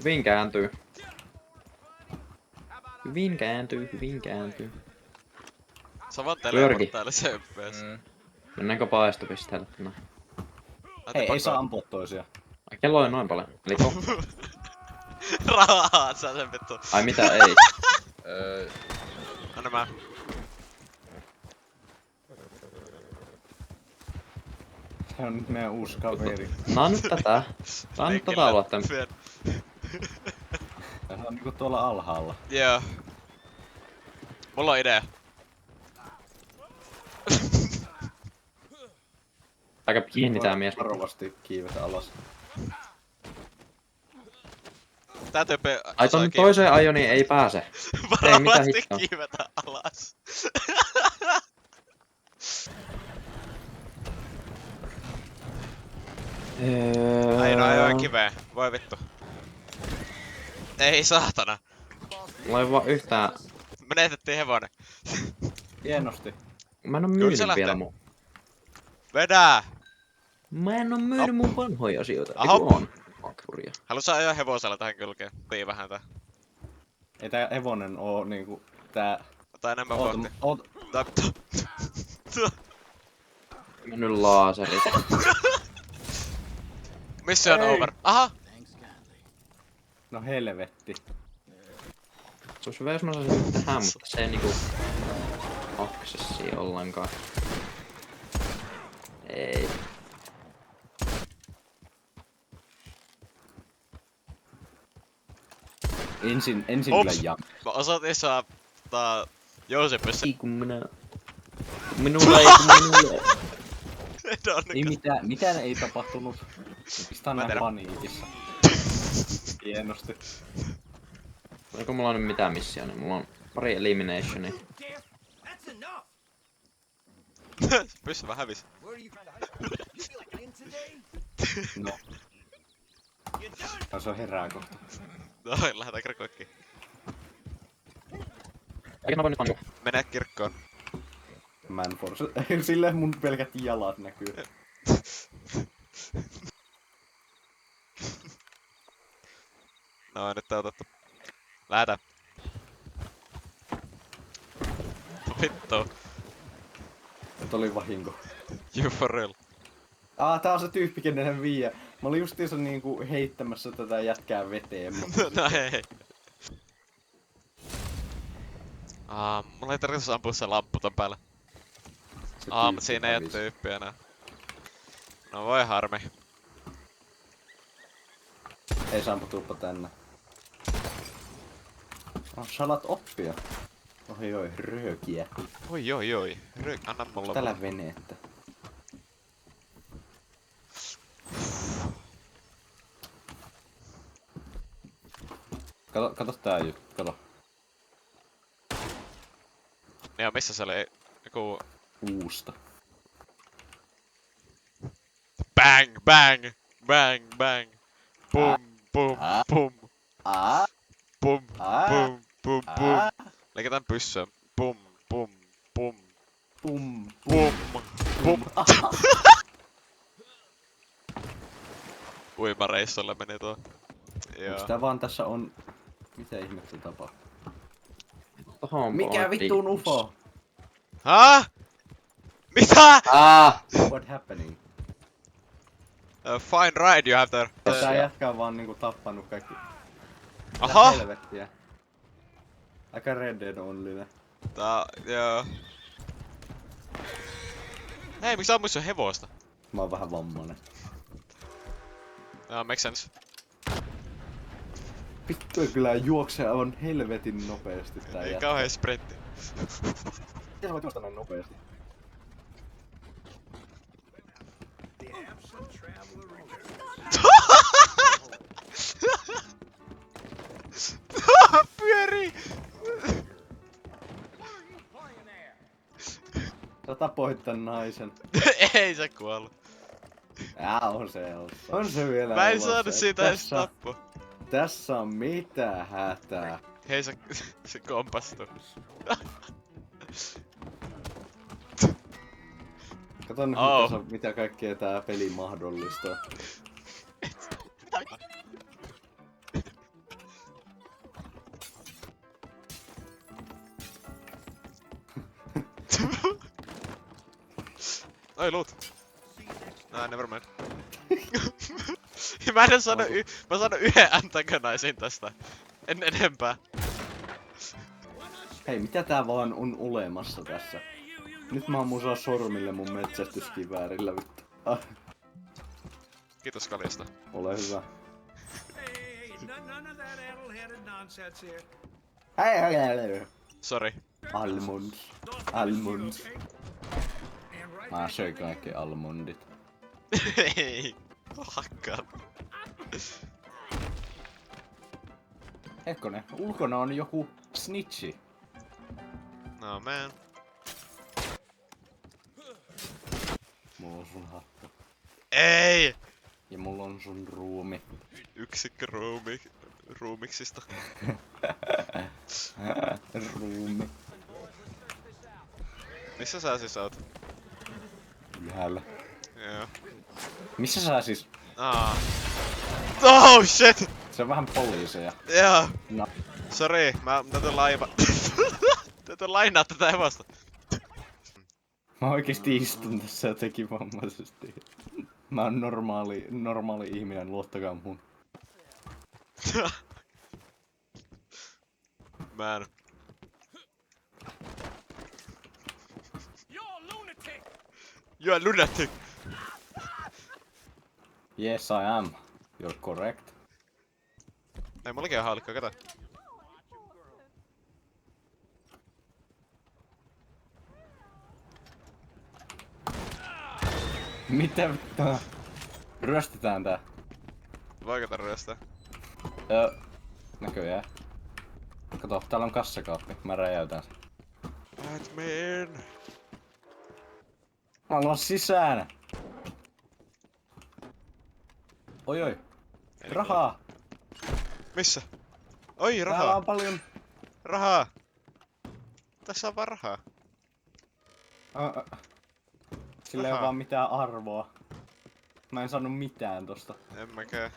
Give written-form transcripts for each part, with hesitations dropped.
Hyvin kääntyy. Hyvin kääntyy, hyvin kääntyy. Sä vaan Pyörki. teleporttaile söppees. Mennäänkö paistopisteelle tänään? Hei, ei saa ampua toisia. Ai kello on noin paljon. Eli kohta. Rahaa sä sen vittu. Ai mitä ei. Anna mä. Se on nyt meidän uusi kaveri. Saa nyt tätä. Saa nyt tätä olla tän. Fyön. Se on niinku tuolla alhaalla. Joo. Mulla on idea. Aika pieni tää mies. Varovasti kiivetä alas. Tää tyyppi Ai ton toiseen ajoniin ei pääse. Ei mitä varovasti hittoa. kiivetä alas. Ai no ajoin kiveen. Voi vittu. Ei saatana. Mulla ei vaan yhtään. Menetettiin hevonen. Hienosti. Mä en oo Kyllä myynyt se vielä lähtee. mun. Vedää! Mä en oo myynyt mun vanhoja asioita. Aha. Eiku on. Kurja. Haluatko sä ajaa hevosella tähän kylkeen? Tii vähän tää. Ei tää hevonen oo niinku tää... Ota enemmän kohti. Mennyt laaserit. Mission Ei. over. Aha! No helvetti. Se olisi hyvä jos mä saisin tähän, mutta se ei niinku aksessi ollenkaan. Ei. Ensin Ops. kyllä jam. Mä osoitin sua Joosepissa. Ei kun minulla ei kun minulla. Ei mitään ei tapahtunut. Mistä on Mä näin tiedän. paniikissa? Hienosti. Oliko mulla nyt mitään missionia? Mulla on pari eliminationia. Pyssy vähän hävis. No. No se on herää kohta. No, lähdetään kirkkoikkiin. Eikä mä voin nyt pannu. Mene kirkkoon. Man force. Silleen mun pelkät jalat näkyy. No nyt on otettu. Lähetä. Vittu. Nyt oli vahinko. You for real. Tää on se tyyppi, kenen vie. Mä olin justiinsa niinku heittämässä tätä jätkää veteen, mutta... No hei. Mulla ei tarkoitus ampua se lamppu ton päällä. se Mutta tyyppi siinä ei oo hävisi. tyyppiä enää. No voi harmi. Ei Sampo tuuppa tänne. Sä alat oppia. Oi, röökiä. Oi. Anna mulla. Tällä veneettä. Kato tää juttu, kato. Joo, missä se oli? Joku... Uusta. Bang, bang, bang, bang. Pum, pum, pum, Aa, pum, aa, pum, pum, aa. pum. Leikitään pyssyä. Pum, pum, pum, Pum, pum, pum. Uimareissulle meni tuo. Joo. Onks tää vaan tässä on... Mitä ihmettä tapahtuu? Tohon Mikä vittuun UFO? Häh? Mitä? What happening? Fine ride you have there. Tää jätkä on vaan niinku tappanut kaikki. Aha! Mitä helvettiä? Aika Red Dead onlynen. Joo. Hei, miksi ammuis sun hevosta? Mä oon vähän vammainen. Makes sense. Vittu kyllä juoksee aivan helvetin nopeesti tää Ei jätkä. kauhea sprintti. Miten sä voit juosta näin nopeesti? Pyörii! Sä tapoit tän naisen. Ei se kuollut. On se elossa. On se vielä Mä en elossa. saanut siitä edes Tässä- tappua. Tässä on mitä hätää. Hei se kompastui. Kato nyt mitä kaikkea tää peli mahdollistaa. Oi loot. Nah, never mind. Mä en sano mä sano yhden antagonaisin tästä. En enempää. Hei, mitä tää vaan on olemassa tässä? Nyt mä ammun sormille mun metsästyskiväärillä, vittu. Ah, Kiitos kaljasta. ole hyvä. None of that addle-headed nonsense here. Hei. Sori. Almonds. Mä söin kaikki almondit. Ei. Hakkaan. Hetkonen, ulkona on joku snitchi. No man. Mulla on sun hattu. Ei! Ja mulla on sun ruumi. Yksikkö ruumiksista. Ruumi. Missä sä siis oot? Ylhäällä. Joo. Missä sä siis? Oh shit! Se on vähän poliiseja. Joo. No. Sori, mä täytyy täytyy lainaa tätä hevosta. Mä oikeesti istun tässä jotenkin vammaisesti. Mä oon normaali ihminen, luottakaa mun. Man. You're a lunatic! Yes I am. You're correct. Ei mullakin on haulikko, kato. Mitä vittua? Ryöstetään tää. Voiko tää ryöstää? Näköjään. Kato, täällä on kassakaappi. Mä räjäytän sen. Batman! Mä haluan sisään! Oi. Rahaa! Missä? Oi, Täällä rahaa! on paljon... Rahaa! Tässä on vaan rahaa. Sillä ei oo vaan mitään arvoa. Mä en saanut mitään tosta. En mäkään.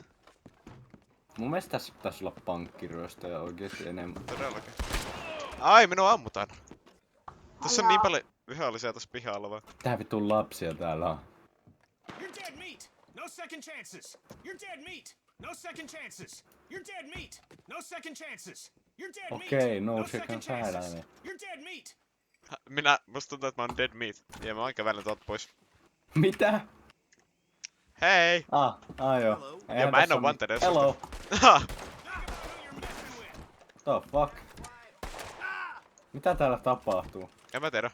Mun mielestä tässä pitäis olla pankkiryöstöjä oikeesti enemmän. Todellakin. Ai, minua ammutaan. Tässä on niin paljon vihollisia tässä pihalla vaan. Tää vitun lapsia täällä on. You're dead meat. No second chances. You're dead meat. No second chances. You're dead meat. No second chances. You're dead meat. Okei, no second second chances. chances. You're dead meat. Musta tuntuu, että mä oon dead meat. Ja mä oon kävellyt tuolta pois. Mitä? Hei! Joo. Ja mä en oo wanted edes. Hello. Haha. The fuck? Mitä täällä tapahtuu? En mä tiedä.